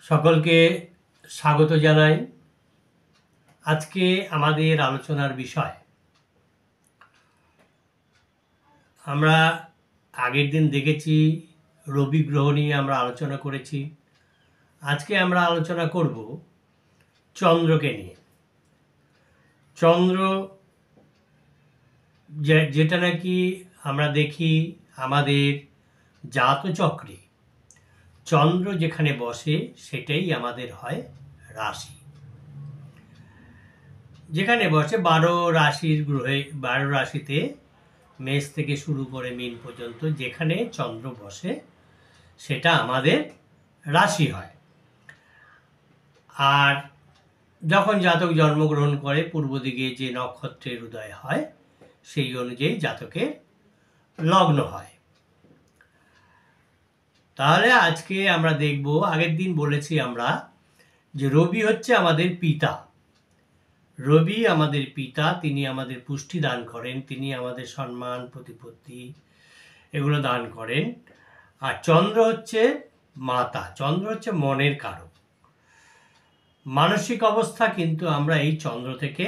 সকলকে স্বাগত জানাই। আজকে আমাদের আলোচনার বিষয়, আমরা আগের দিন দেখেছি রবি গ্রহ নিয়ে আমরা আলোচনা করেছি। আজকে আমরা আলোচনা করব চন্দ্রকে নিয়ে। চন্দ্র যেটা নাকি আমরা দেখি আমাদের জাতচক্রে, চন্দ্র যেখানে বসে সেটাই আমাদের হয় রাশি। যেখানে বসে 12 রাশির গ্রহে, 12 রাশিতে মেষ থেকে শুরু করে মীন পর্যন্ত যেখানে চন্দ্র বসে সেটা আমাদের রাশি হয়। আর যখন জাতক জন্মগ্রহণ করে পূর্ব দিকে যে নক্ষত্রের উদয় হয় সেই অনুযায়ী জাতকের লগ্ন হয়। তাহলে আজকে আমরা দেখব, আগের দিন বলেছি আমরা যে রবি হচ্ছে আমাদের পিতা। রবি আমাদের পিতা, তিনি আমাদের পুষ্টি দান করেন, তিনি আমাদের সম্মান প্রতিপত্তি এগুলো দান করেন। আর চন্দ্র হচ্ছে মাতা, চন্দ্র হচ্ছে মনের কারক। মানসিক অবস্থা কিন্তু আমরা এই চন্দ্র থেকে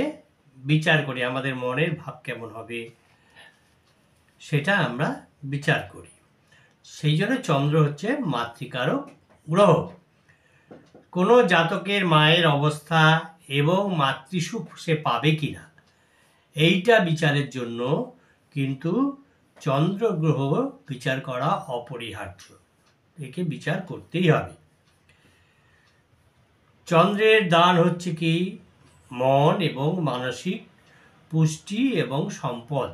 বিচার করি, আমাদের মনের ভাব কেমন হবে সেটা আমরা বিচার করি। সেই জন্য চন্দ্র হচ্ছে মাতৃকারক গ্রহ। কোনো জাতকের মায়ের অবস্থা এবং মাতৃসুখ সে পাবে কিনা এইটা বিচারের জন্য কিন্তু চন্দ্র গ্রহ বিচার করা অপরিহার্য, একে বিচার করতেই হবে। চন্দ্রের দান হচ্ছে কি মন এবং মানসিক পুষ্টি এবং সম্পদ,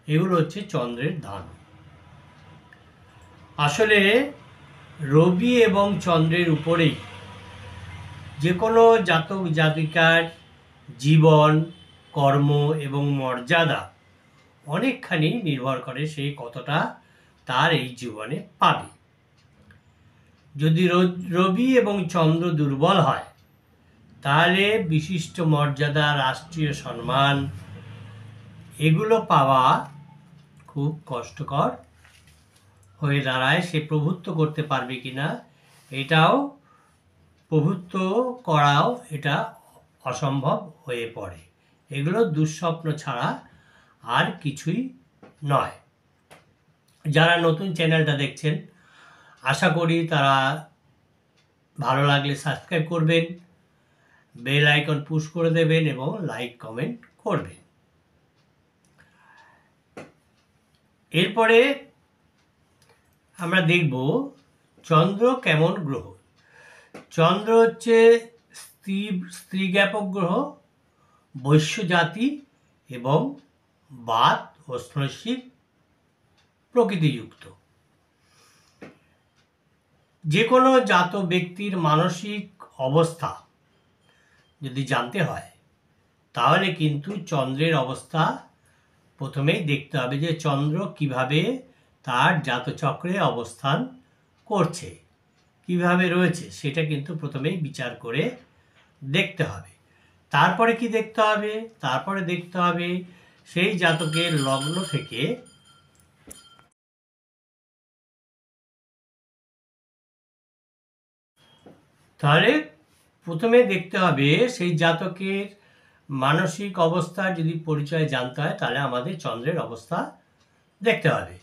এগুলো হচ্ছে চন্দ্রের দান। আসলে রবি এবং চন্দ্রের উপরেই যে কোনো জাতক জাতিকার জীবন, কর্ম এবং মর্যাদা অনেকখানি নির্ভর করে সে কতটা তার এই জীবনে পাবে। যদি রবি এবং চন্দ্র দুর্বল হয় তাহলে বিশিষ্ট মর্যাদা, রাষ্ট্রীয় সম্মান এগুলো পাওয়া খুব কষ্টকর হয়ে দাঁড়ায়। সে প্রভুত্ব করতে পারবে কিনা এটাও, প্রভুত্ব করাও এটা অসম্ভব হয়ে পড়ে। এগুলো দুঃস্বপ্ন ছাড়া আর কিছুই নয়। যারা নতুন চ্যানেলটা দেখছেন আশা করি তারা ভালো লাগলে সাবস্ক্রাইব করবেন, বেল আইকন পুশ করে দেবেন এবং লাইক কমেন্ট করবেন। এরপরে আমরা দেখব চন্দ্র কেমন গ্রহ। চন্দ্র হচ্ছে স্ত্রী জ্ঞাপক গ্রহ, বৈশ্য জাতি এবং বাত ও স্পর্শিক প্রকৃতিযুক্ত। যে কোনো জাত ব্যক্তির মানসিক অবস্থা যদি জানতে হয় তাহলে কিন্তু চন্দ্রের অবস্থা প্রথমেই দেখতে হবে, যে চন্দ্র কিভাবে তার জাতচক্রে অবস্থান করছে, কিভাবে রয়েছে সেটা কিন্তু প্রথমেই বিচার করে দেখতে হবে। তারপরে কি দেখতে হবে? তারপরে দেখতে হবে সেই জাতকের লগ্ন থেকে তাহলে প্রথমে দেখতে হবে সেই জাতকের মানসিক অবস্থা যদি পরিচয় জানতে হয় তাহলে আমাদের চন্দ্রের অবস্থা দেখতে হবে।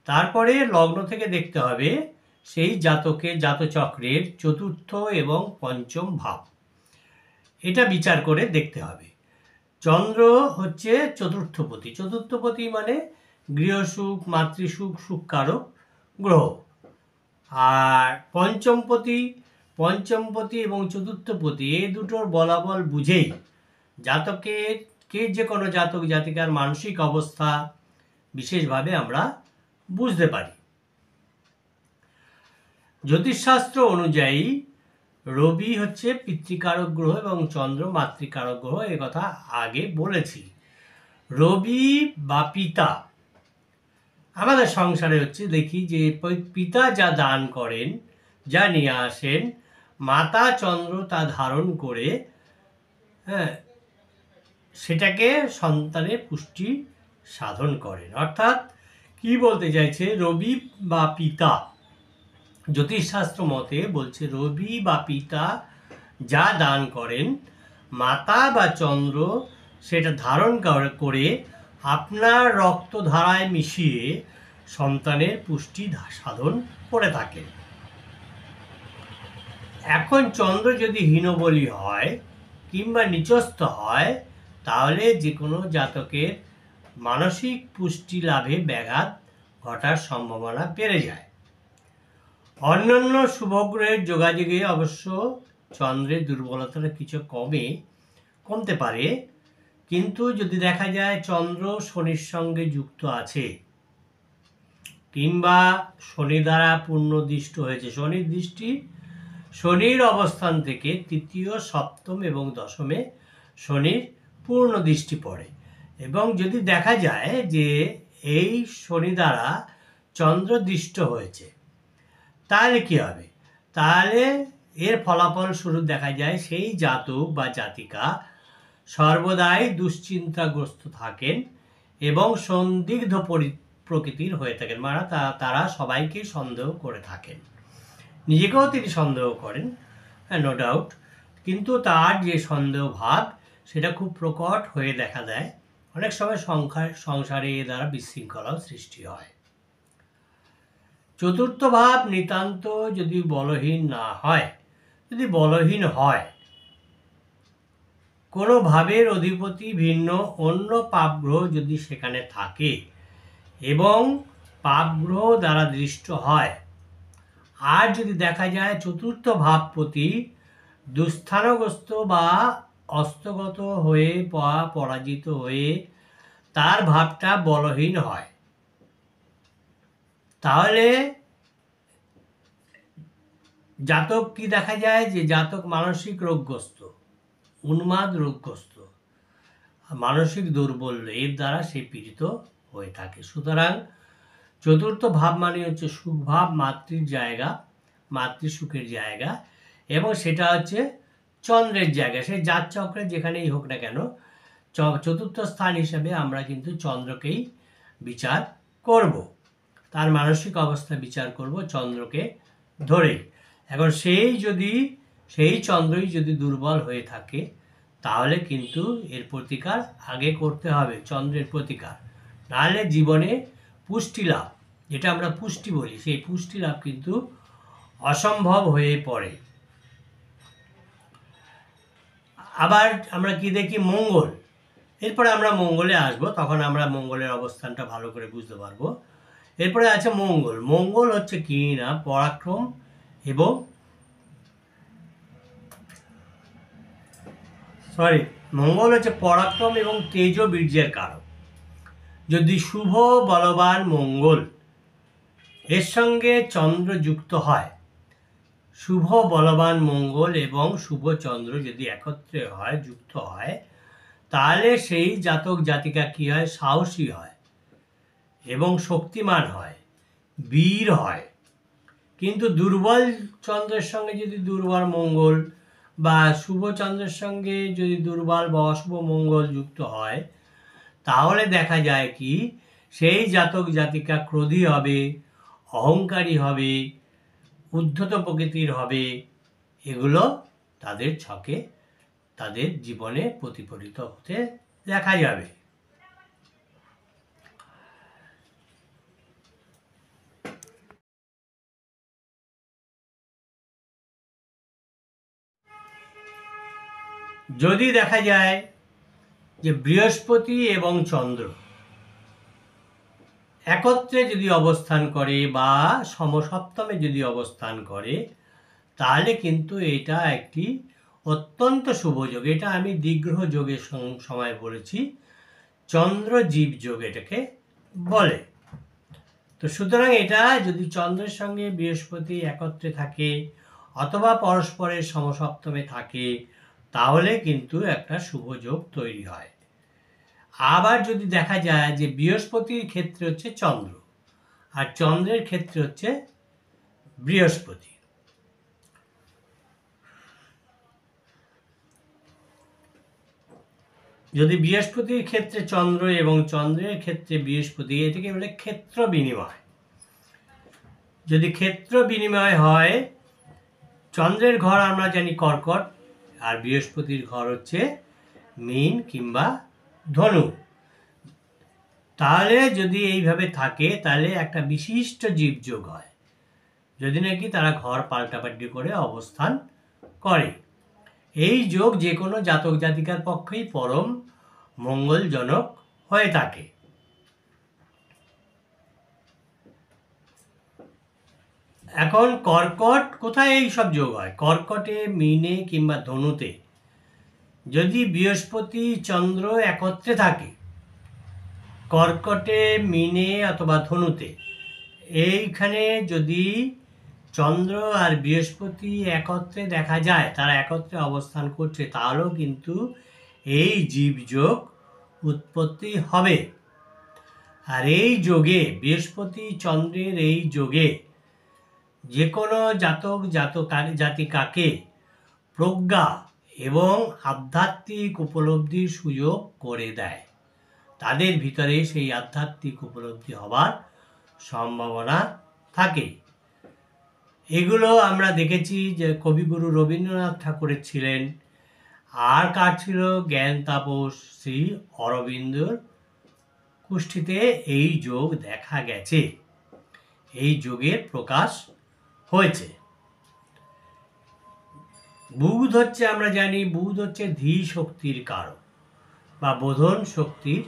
তারপরে লগ্ন থেকে দেখতে হবে সেই জাতকের জাতচক্রের চতুর্থ এবং পঞ্চম ভাব, এটা বিচার করে দেখতে হবে। চন্দ্র হচ্ছে চতুর্থপতি, চতুর্থপতি মানে গৃহসুখ, মাতৃসুখ, সুখকারক গ্রহ। আর পঞ্চমপতি এবং চতুর্থপতি এই দুটোর বলাবল বুঝেই জাতকের যে কোনো জাতক জাতিকার মানসিক অবস্থা বিশেষভাবে আমরা বুঝতে পারি। জ্যোতিষশাস্ত্র অনুযায়ী রবি হচ্ছে পিতৃকারক গ্রহ এবং চন্দ্র মাতৃকারক গ্রহ, এ কথা আগে বলেছি। রবি বা পিতা আমাদের সংসারে হচ্ছে, দেখি যে পিতা যা দান করেন, যা নিয়ে আসেন, মাতা চন্দ্র তা ধারণ করে সেটাকে সন্তানের পুষ্টি সাধন করেন। অর্থাৎ কি বলতে চাইছে, রবি বা পিতা জ্যোতিষশাস্ত্র মতে বলছে রবি বা পিতা যা দান করেন, মাতা বা চন্দ্র সেটা ধারণ করে আপনার রক্তধারায় মিশিয়ে সন্তানের পুষ্টি সাধন করে থাকেন। এখন চন্দ্র যদি হীনবলী হয় কিংবা নিচস্থ হয়, তাহলে যে কোনো জাতকের মানসিক পুষ্টি লাভে ব্যাঘাত ঘটার সম্ভাবনা বেড়ে যায়। অন্যান্য শুভগ্রহের যোগাযোগে অবশ্য চন্দ্রের দুর্বলতাটা কিছু কমতে পারে, কিন্তু যদি দেখা যায় চন্দ্র শনির সঙ্গে যুক্ত আছে কিংবা শনি দ্বারা পূর্ণদৃষ্ট হয়েছে, শনির দৃষ্টি, শনির অবস্থান থেকে তৃতীয়, সপ্তম এবং দশমে শনির পূর্ণ দৃষ্টি পড়ে, এবং যদি দেখা যায় যে এই শনি দ্বারা চন্দ্র দৃষ্ট হয়েছে, তাহলে কি হবে? তাহলে এর ফলাফল স্বরূপ দেখা যায় সেই জাতক বা জাতিকা সর্বদাই দুশ্চিন্তাগ্রস্ত থাকেন এবং সন্দিগ্ধ প্রকৃতির হয়ে থাকেন, মানে তারা সবাইকে সন্দেহ করে থাকেন, নিজেকেও তিনি সন্দেহ করেন, নো ডাউট, কিন্তু তার যে সন্দেহ ভাব সেটা খুব প্রকট হয়ে দেখা দেয়। অনেক সময় সংসারে এ দ্বারা বিশৃঙ্খলাও সৃষ্টি হয়। চতুর্থ ভাব নিতান্ত যদি বলহীন না হয়, যদি বলহীন হয়, কোনো ভাবের অধিপতি ভিন্ন অন্য পাপগ্রহ যদি সেখানে থাকে এবং পাপগ্রহ দ্বারা দৃষ্ট হয়, আর যদি দেখা যায় চতুর্থ ভাবপতি দুস্থানগ্রস্ত বা অস্তগত হয়ে পরাজিত হয়ে তার ভাবটা বলহীন হয়, তাহলে জাতক কি দেখা যায় যে জাতক মানসিক রোগগ্রস্ত, উন্মাদ রোগগ্রস্ত, মানসিক দুর্বল, এর দ্বারা সে পীড়িত হয়ে থাকে। সুতরাং চতুর্থ ভাব মানে হচ্ছে সুখ ভাব, মাতৃর জায়গা, মাতৃসুখের জায়গা, এবং সেটা হচ্ছে চন্দ্রের জায়গা। সে জাত চক্রে যেখানেই হোক না কেন, চতুর্থ স্থান হিসেবে আমরা কিন্তু চন্দ্রকেই বিচার করব, তার মানসিক অবস্থা বিচার করব চন্দ্রকে ধরে। এখন সেই চন্দ্রই যদি দুর্বল হয়ে থাকে, তাহলে কিন্তু এর প্রতিকার আগে করতে হবে, চন্দ্রের প্রতিকার, নাহলে জীবনে পুষ্টি লাভ, যেটা আমরা পুষ্টি বলি, সেই পুষ্টি লাভ কিন্তু অসম্ভব হয়ে পড়ে। আবার আমরা কি দেখি? মঙ্গল। এরপরে আমরা মঙ্গলে আসবো, তখন আমরা মঙ্গলের অবস্থানটা ভালো করে বুঝতে পারবো। এরপরে আছে মঙ্গল। মঙ্গল হচ্ছে কি না পরাক্রম এবং মঙ্গল হচ্ছে পরাক্রম এবং তেজ বীর্যের কারক। যদি শুভ বলবান মঙ্গল এর সঙ্গে চন্দ্র যুক্ত হয়, শুভ বলবান মঙ্গল এবং শুভ চন্দ্র যদি একত্রে হয়, যুক্ত হয়, তাহলে সেই জাতক জাতিকা কি হয়? সাহসী হয় এবং শক্তিমান হয়, বীর হয়। কিন্তু দুর্বল চন্দ্রের সঙ্গে যদি দুর্বল মঙ্গল বা শুভ চন্দ্রের সঙ্গে যদি দুর্বল বা অশুভ মঙ্গল যুক্ত হয়, তাহলে দেখা যায় কি সেই জাতক জাতিকা ক্রোধী হবে, অহংকারী হবে, উদ্ধত প্রকৃতির হবে। এগুলো তাদের ছকে, তাদের জীবনে প্রতিফলিত হতে দেখা যাবে। যদি দেখা যায় যে বৃহস্পতি এবং চন্দ্র একত্রে যদি অবস্থান করে বা সমসপ্তমে যদি অবস্থান করে, তাহলে কিন্তু এটা একটি অত্যন্ত শুভ যোগ। এটা আমি দিগ্গ্রহ যোগের সময় বলেছি, চন্দ্র জীব যোগ এটাকে বলে। তো সুতরাং এটা যদি চন্দ্রের সঙ্গে বৃহস্পতি একত্রে থাকে অথবা পরস্পরের সমসপ্তমে থাকে, তাহলে কিন্তু একটা শুভ যোগ তৈরি হয়। আবার যদি দেখা যায় যে বৃহস্পতির ক্ষেত্রে হচ্ছে চন্দ্র আর চন্দ্রের ক্ষেত্রে হচ্ছে বৃহস্পতি, যদি বৃহস্পতির ক্ষেত্রে চন্দ্র এবং চন্দ্রের ক্ষেত্রে বৃহস্পতি, এটাকে বলে ক্ষেত্র বিনিময়। যদি ক্ষেত্র বিনিময় হয়, চন্দ্রের ঘর আমরা জানি কর্কট, আর বৃহস্পতির ঘর হচ্ছে মীন কিংবা ধনু। তাহলে যদি এইভাবে থাকে তাহলে একটা বিশিষ্ট জীবযোগ হয়, যদি নাকি তারা ঘর পাল্টাপাল্টি করে অবস্থান করে। এই যোগ যে কোনো জাতক জাতিকার পক্ষেই পরম মঙ্গলজনক হয়ে থাকে। এখন কর্কট কোথায় এই সব যোগ হয়? কর্কটে, মীনে কিংবা ধনুতে যদি বৃহস্পতি চন্দ্র একত্রে থাকে, কর্কটে, মীনে অথবা ধনুতে, এইখানে যদি চন্দ্র আর বৃহস্পতি একত্রে দেখা যায়, তারা একত্রে অবস্থান করছে, তাহলেও কিন্তু এই জীবযোগ উৎপত্তি হবে। আর এই যোগে, বৃহস্পতি চন্দ্রের এই যোগে যে কোনো জাতক জাতিকাকে প্রজ্ঞা এবং আধ্যাত্মিক উপলব্ধির সুযোগ করে দেয়। তাদের ভিতরে সেই আধ্যাত্মিক উপলব্ধি হবার সম্ভাবনা থাকে। এগুলো আমরা দেখেছি যে কবিগুরু রবীন্দ্রনাথ ঠাকুরের ছিলেন, আর কার ছিল? জ্ঞান তাপস শ্রী অরবিন্দর কুষ্ঠিতে এই যোগ দেখা গেছে, এই যোগের প্রকাশ হয়েছে। বুধ হচ্ছে, আমরা জানি বুধ হচ্ছে ধী শক্তির কারক বা বোধন শক্তির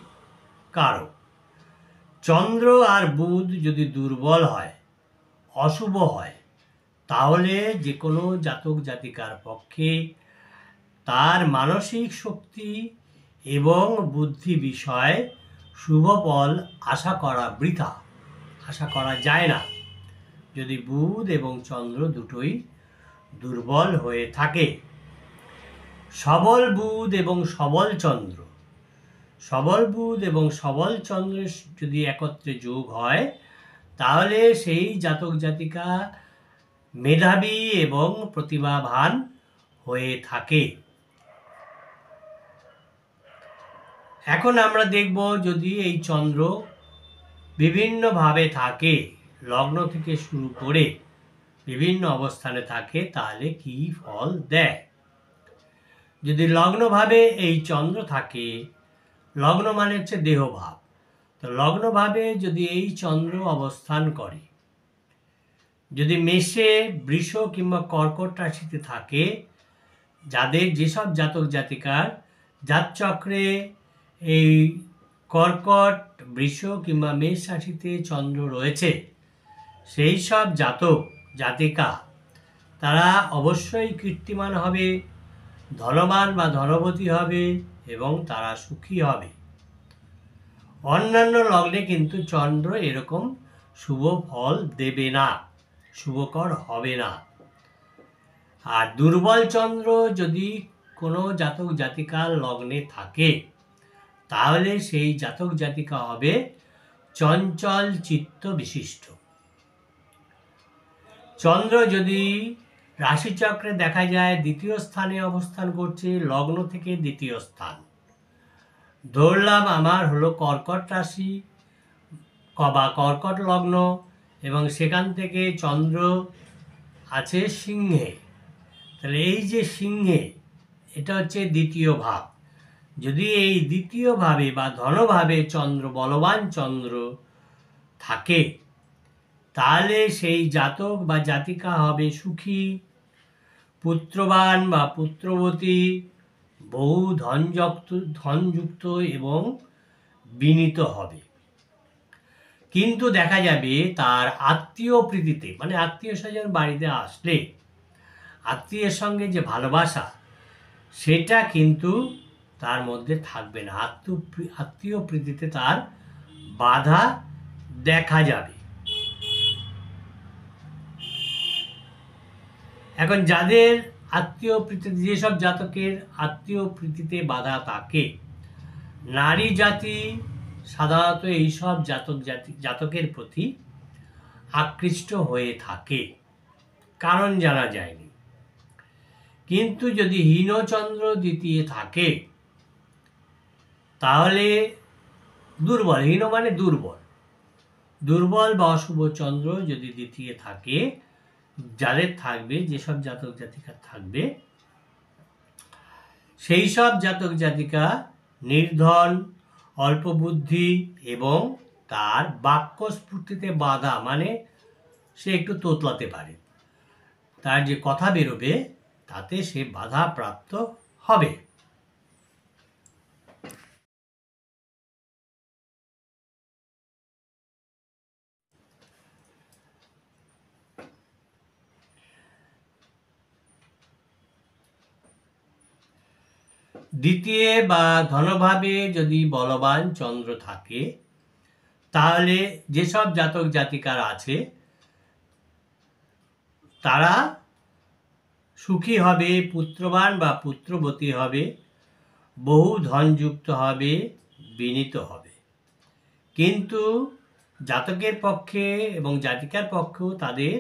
কারক। চন্দ্র আর বুধ যদি দুর্বল হয়, অশুভ হয়, তাহলে যে কোনো জাতক জাতিকার পক্ষে তার মানসিক শক্তি এবং বুদ্ধি বিষয়ে শুভ ফল আশা করা বৃথা, আশা করা যায় না যদি বুধ এবং চন্দ্র দুটোই দুর্বল হয়ে থাকে। সবল বুধ এবং সবল চন্দ্র, সবল বুধ এবং সবল চন্দ্রের যদি একত্রে যোগ হয়, তাহলে সেই জাতক জাতিকা মেধাবী এবং প্রতিভাবান হয়ে থাকে। এখন আমরা দেখব যদি এই চন্দ্র বিভিন্নভাবে থাকে, লগ্ন থেকে শুরু করে বিভিন্ন অবস্থানে থাকে, তাহলে কি ফল দেয়। যদি লগ্নভাবে এই চন্দ্র থাকে, লগ্ন মানে হচ্ছে দেহভাব, তো লগ্নভাবে যদি এই চন্দ্র অবস্থান করে, যদি মেষে, বৃষ কিংবা কর্কট রাশিতে থাকে, যাদের যেসব জাতক জাতিকার জাতচক্রে এই কর্কট, বৃষ কিংবা মেষ রাশিতে চন্দ্র রয়েছে, সেই সব জাতক জাতিকা তারা অবশ্যই কীর্তিমান হবে, ধনবান বা ধনবতী হবে এবং তারা সুখী হবে। অন্যান্য লগ্নে কিন্তু চন্দ্র এরকম শুভ ফল দেবে না, শুভকর হবে না। আর দুর্বল চন্দ্র যদি কোনো জাতক জাতিকার লগ্নে থাকে, তাহলে সেই জাতক জাতিকা হবে চঞ্চল চিত্ত বিশিষ্ট। চন্দ্র যদি রাশিচক্রে দেখা যায় দ্বিতীয় স্থানে অবস্থান করছে, লগ্ন থেকে দ্বিতীয় স্থান, ধরলাম আমার হলো কর্কট রাশি বা কর্কট লগ্ন, এবং সেখান থেকে চন্দ্র আছে সিংহে, তাহলে এই যে সিংহে, এটা হচ্ছে দ্বিতীয় ভাব। যদি এই দ্বিতীয় ভাবে বা ধনভাবে চন্দ্র, বলবান চন্দ্র থাকে, তাহলে সেই জাতক বা জাতিকা হবে সুখী, পুত্রবান বা পুত্রবতী, বহু ধনযুক্ত এবং বিনীত হবে। কিন্তু দেখা যাবে তার আত্মীয় প্রীতিতে, মানে আত্মীয় স্বজন বাড়িতে আসলে আত্মীয়ের সঙ্গে যে ভালোবাসা, সেটা কিন্তু তার মধ্যে থাকবে না। আত্মীয় প্রীতিতে তার বাধা দেখা যাবে। এখন যাদের আত্মীয় প্রীতিতে, যেসব জাতকের আত্মীয় প্রীতিতে বাধা থাকে, নারী জাতি সাধারণত এইসব জাতকের প্রতি আকৃষ্ট হয়ে থাকে, কারণ জানা যায়নি। কিন্তু যদি হীনচন্দ্র দ্বিতীয় থাকে, তাহলে দুর্বল, হীন মানে দুর্বল, দুর্বল বা অশুভ চন্দ্র যদি দ্বিতীয় থাকে, যাদের থাকবে, যেসব জাতক জাতিকা থাকবে, সেই সব জাতক জাতিকা নির্ধন, অল্প বুদ্ধি এবং তার বাক্য স্ফূর্তিতে বাধা, মানে সে একটু তোতলাতে পারে, তার যে কথা বেরোবে তাতে সে বাধা প্রাপ্ত হবে। দ্বিতীয় বা ধনভাবে যদি বলবান চন্দ্র থাকে, তাহলে যেসব জাতক জাতিকার আছে তারা সুখী হবে, পুত্রবান বা পুত্রবতী হবে, বহু ধনযুক্ত হবে, বিনীত হবে। কিন্তু জাতকের পক্ষে এবং জাতিকার পক্ষেও তাদের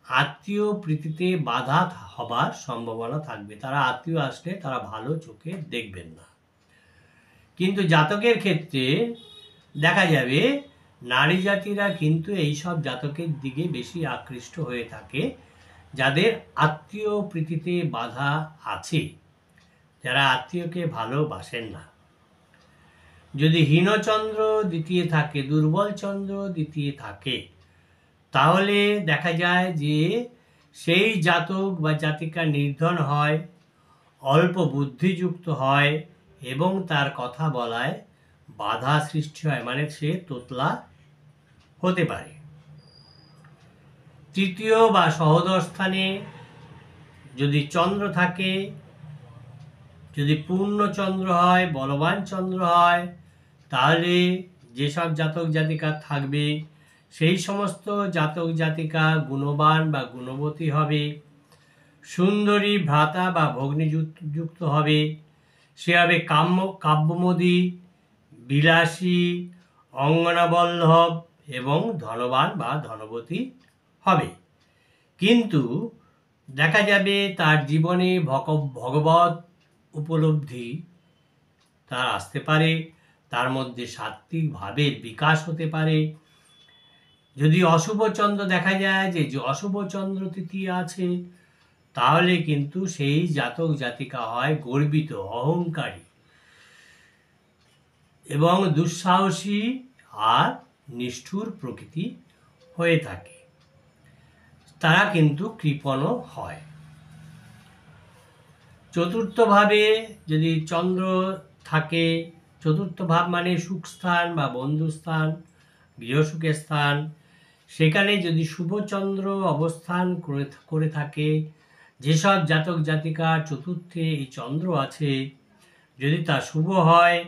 আত্মীয় প্রীতিতে বাধা হবার সম্ভাবনা থাকবে, তারা আত্মীয় আসলে তারা ভালো চোখে দেখবেন না। কিন্তু জাতকের ক্ষেত্রে দেখা যাবে নারী জাতিরা কিন্তু এইসব জাতকের দিকে বেশি আকৃষ্ট হয়ে থাকে, যাদের আত্মীয় প্রীতিতে বাধা আছে, যারা আত্মীয়কে ভালোবাসেন না। যদি হীনচন্দ্র দ্বিতীয় থাকে, দুর্বল চন্দ্র দ্বিতীয় থাকে, তাহলে দেখা যায় যে সেই জাতক বা জাতিকা নির্ধন হয়, অল্প বুদ্ধিযুক্ত হয় এবং তার কথা বলায় বাধা সৃষ্টি হয়, মানে সে তোতলা হতে পারে। তৃতীয় বা সহোদর স্থানে যদি চন্দ্র থাকে, যদি পূর্ণ চন্দ্র হয়, বলবান চন্দ্র হয়, তাহলে যেসব জাতক জাতিকা থাকবে সেই সমস্ত জাতক জাতিকা গুণবান বা গুণবতী হবে, সুন্দরী ভ্রাতা বা ভগ্নী যুক্ত হবে, সে হবে কাব্যমদী, বিলাসী, অঙ্গনাবল্লভ এবং ধনবান বা ধনবতী হবে। কিন্তু দেখা যাবে তার জীবনে ভগবত উপলব্ধি তার আসতে পারে, তার মধ্যে সাত্ত্বিক ভাবের বিকাশ হতে পারে। যদি অশুভ চন্দ্র দেখা যায় যে অশুভ চন্দ্র তৃতীয় আছে, তাহলে কিন্তু সেই জাতক জাতিকা হয় গর্বিত, অহংকারী এবং দুঃসাহসী আর নিষ্ঠুর প্রকৃতি হয়ে থাকে, তারা কিন্তু কৃপণও হয়। চতুর্থভাবে যদি চন্দ্র থাকে, চতুর্থ ভাব মানে সুখস্থান বা বন্ধুস্থান, গৃহসুখের স্থান, সেখানে যদি শুভচন্দ্র অবস্থান করে থাকে, যেসব জাতক জাতিকার চতুর্থে এই চন্দ্র আছে, যদি তা শুভ হয়,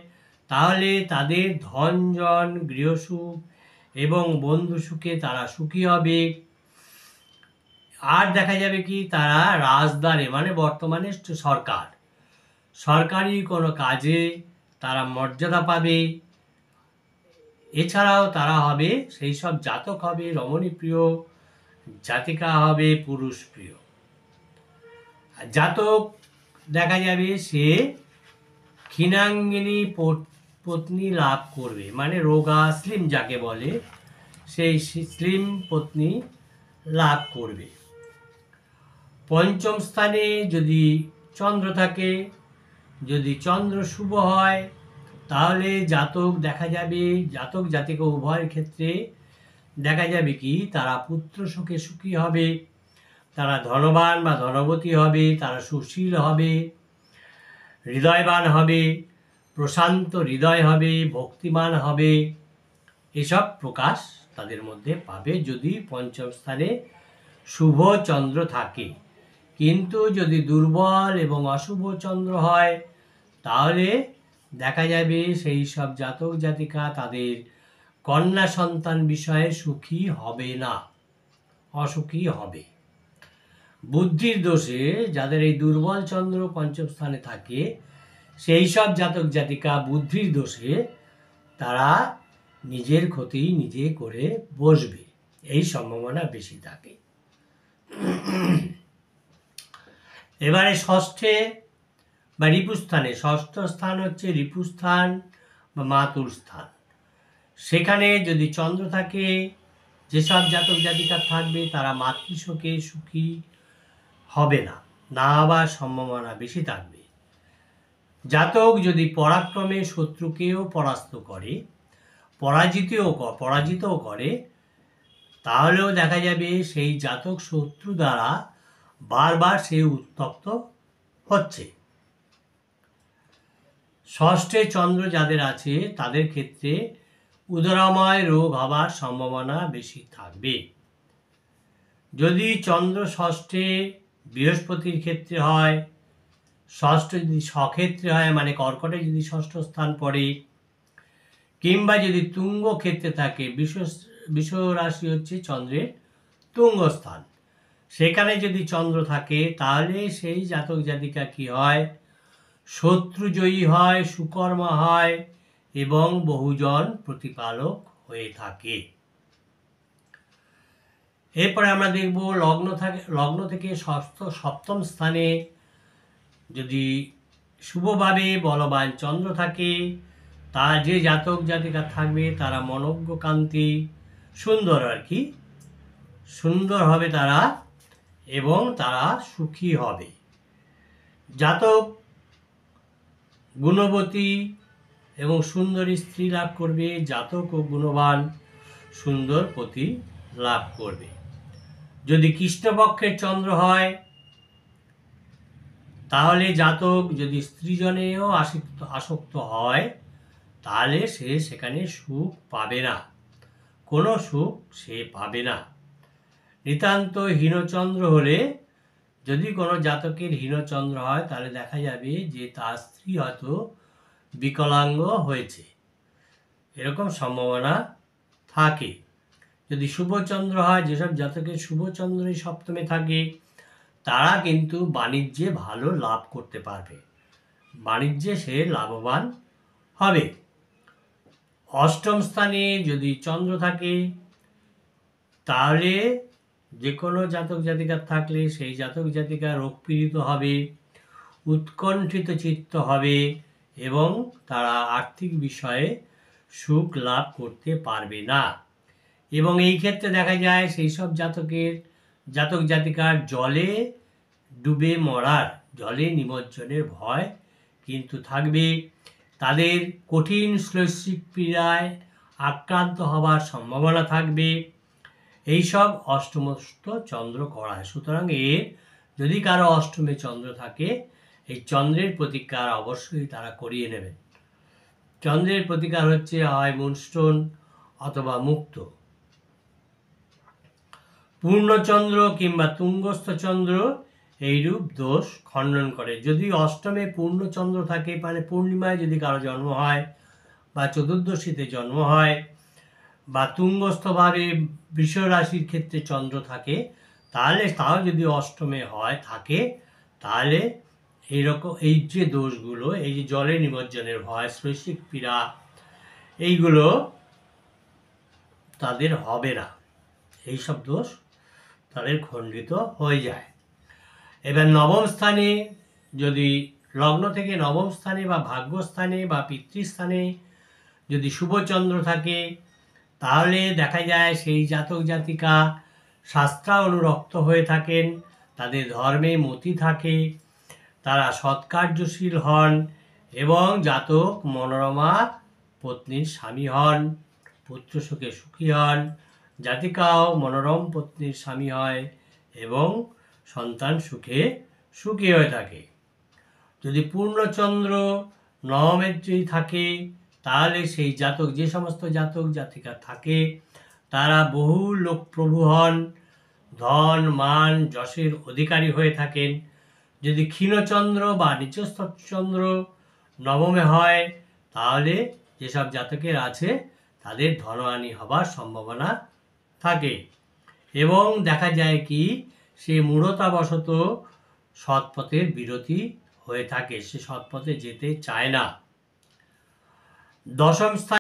তাহলে তাদের ধনজন, গৃহসুখ এবং বন্ধু সুখে তারা সুখী হবে। আর দেখা যাবে কি তারা রাজদ্বারে, মানে বর্তমানে সরকারি কোনো কাজে তারা মর্যাদা পাবে। এছাড়াও তারা হবে, সেই সব জাতক হবে রমণী প্রিয়, জাতিকা হবে পুরুষ প্রিয়। জাতক দেখা যাবে সে ক্ষীণাঙ্গিনী পত্নী লাভ করবে, মানে রোগা স্লিম যাকে বলে, সেই স্লিম পত্নী লাভ করবে। পঞ্চম স্থানে যদি চন্দ্র থাকে, যদি চন্দ্র শুভ হয়, তাহলে জাতক দেখা যাবে, জাতক জাতিকা উভয়ের ক্ষেত্রে দেখা যাবে কি তারা পুত্র সুখে সুখী হবে, তারা ধনবান বা ধনবতী হবে, তারা সুশীল হবে, হৃদয়বান হবে, প্রশান্ত হৃদয় হবে, ভক্তিমান হবে, এসব প্রকাশ তাদের মধ্যে পাবে যদি পঞ্চম স্থানে শুভ চন্দ্র থাকে। কিন্তু যদি দুর্বল এবং অশুভ চন্দ্র হয়, তাহলে দেখা যাবে সেই সব জাতক জাতিকা তাদের কন্যা সন্তান বিষয়ে সুখী হবে না, অসুখী হবে। বুদ্ধির দোষে যাদের এই দুর্বল চন্দ্র পঞ্চম স্থানে থাকে, সেই সব জাতক জাতিকা বুদ্ধির দোষে তারা নিজের ক্ষতি নিজে করে বসবে, এই সম্ভাবনা বেশি থাকে। এবারে ষষ্ঠে বা রিপুস্থানে, ষষ্ঠ স্থান হচ্ছে রিপুস্থান বা মাতুর স্থান। সেখানে যদি চন্দ্র থাকে, যেসব জাতক জাতিকা থাকবে তারা মাতৃশোকে সুখী হবে না, না হবার সম্ভাবনা বেশি থাকবে। জাতক যদি পরাক্রমে শত্রুকেও পরাস্ত করে, পরাজিতও করে, তাহলেও দেখা যাবে সেই জাতক শত্রু দ্বারা বারবার সে উত্তপ্ত হচ্ছে। ষষ্ঠে চন্দ্র যাদের আছে তাদের ক্ষেত্রে উদরাময় রোগ হবার সম্ভাবনা বেশি থাকবে। যদি চন্দ্র ষষ্ঠে বৃহস্পতির ক্ষেত্রে হয়, ষষ্ঠ যদি স্বক্ষেত্রে হয় মানে কর্কটে যদি ষষ্ঠ স্থান পড়ে, কিংবা যদি তুঙ্গ ক্ষেত্রে থাকে, বৃষ রাশি হচ্ছে চন্দ্রের তুঙ্গ স্থান, সেখানে যদি চন্দ্র থাকে তাহলে সেই জাতক জাতিকা কি হয়, শত্রুজয়ী হয়, সুকর্মা হয় এবং বহুজন প্রতিপালক হয়ে থাকে। এরপরে আমরা দেখব লগ্ন থেকে সপ্তম স্থানে যদি শুভভাবে বলবান চন্দ্র থাকে, তার যে জাতক জাতিকা থাকবে তারা মনোজ্ঞ কান্তি, সুন্দর আর কি, সুন্দর হবে তারা এবং তারা সুখী হবে। জাতক গুণবতী এবং সুন্দরী স্ত্রী লাভ করবে, জাতক ও গুণবান সুন্দর পতি লাভ করবে। যদি কৃষ্ণপক্ষের চন্দ্র হয় তাহলে জাতক যদি স্ত্রীজনেও আসক্ত হয় তাহলে সে সেখানে সুখ পাবে না, কোনো সুখ সে পাবে না। নিতান্ত হীনচন্দ্র হলে, যদি কোনো জাতকের হীনচন্দ্র হয় তাহলে দেখা যাবে যে তার স্ত্রী হয়তো বিকলাঙ্গ হয়েছে, এরকম সম্ভাবনা থাকে। যদি শুভচন্দ্র হয়, যেসব জাতকের শুভচন্দ্রই সপ্তমে থাকে তারা কিন্তু বাণিজ্যে ভালো লাভ করতে পারবে, বাণিজ্যে সে লাভবান হবে। অষ্টম স্থানে যদি চন্দ্র থাকে তাহলে যে কোনো জাতক জাতিকার থাকলে সেই জাতক জাতিকা রোগপীড়িত হবে, উৎকণ্ঠিত চিত্ত হবে এবং তারা আর্থিক বিষয়ে সুখ লাভ করতে পারবে না। এবং এই ক্ষেত্রে দেখা যায় সেই সব জাতক জাতিকার জলে ডুবে মরার, জলে নিমজ্জনের ভয় কিন্তু থাকবে। তাদের কঠিন শৈশিক পীড়ায় আক্রান্ত হবার সম্ভাবনা থাকবে। এইসব অষ্টমস্ত চন্দ্র করায়। সুতরাং যদি কারো অষ্টমে চন্দ্র থাকে, এই চন্দ্রের প্রতিকার অবশ্যই তারা করিয়ে নেবেন। চন্দ্রের প্রতিকার হচ্ছে হয় মুনস্টোন অথবা মুক্ত। পূর্ণচন্দ্র কিংবা তুঙ্গস্থ চন্দ্র এইরূপ দোষ খণ্ডন করে। যদি অষ্টমে পূর্ণচন্দ্র থাকে, মানে পূর্ণিমায় যদি কারো জন্ম হয় বা চতুর্দশীতে জন্ম হয় বা তুঙ্গস্থভাবে বৃষ রাশির ক্ষেত্রে চন্দ্র থাকে, তাহলে তাও যদি অষ্টমে থাকে তাহলে এইরকম এই যে দোষগুলো, এই যে জলে নিমজ্জনের ভয়, শৈশিক পীড়া, এইগুলো তাদের হবে না, এইসব দোষ তাদের খণ্ডিত হয়ে যায়। এবার নবম স্থানে যদি লগ্ন থেকে নবম স্থানে বা ভাগ্যস্থানে বা পিতৃস্থানে যদি শুভচন্দ্র থাকে তাহলে দেখা যায় সেই জাতক জাতিকা শাস্ত্রানুরক্ত হয়ে থাকেন, তাদের ধর্মে মতি থাকে, তারা সৎকার্যশীল হন এবং জাতক মনোরমা পত্নীর স্বামী হন, পুত্র সুখে সুখী হন, জাতিকাও মনোরম পত্নীর স্বামী হয় এবং সন্তান সুখে সুখী হয়ে থাকে। যদি পূর্ণচন্দ্র নবমে যদি থাকে তাহলে সেই জাতক, যে সমস্ত জাতক জাতিকা থাকে তারা বহু লোকপ্রভু হন, ধন মান যশের অধিকারী হয়ে থাকেন। যদি ক্ষীণচন্দ্র বা নিচস্থ চন্দ্র নবমে হয় তাহলে যেসব জাতকের আছে তাদের ধনহানি হবার সম্ভাবনা থাকে এবং দেখা যায় কি সে মূঢ়তাবশত সৎপথের বিরতি হয়ে থাকে, সে সৎপথে যেতে চায় না। দশম স্থান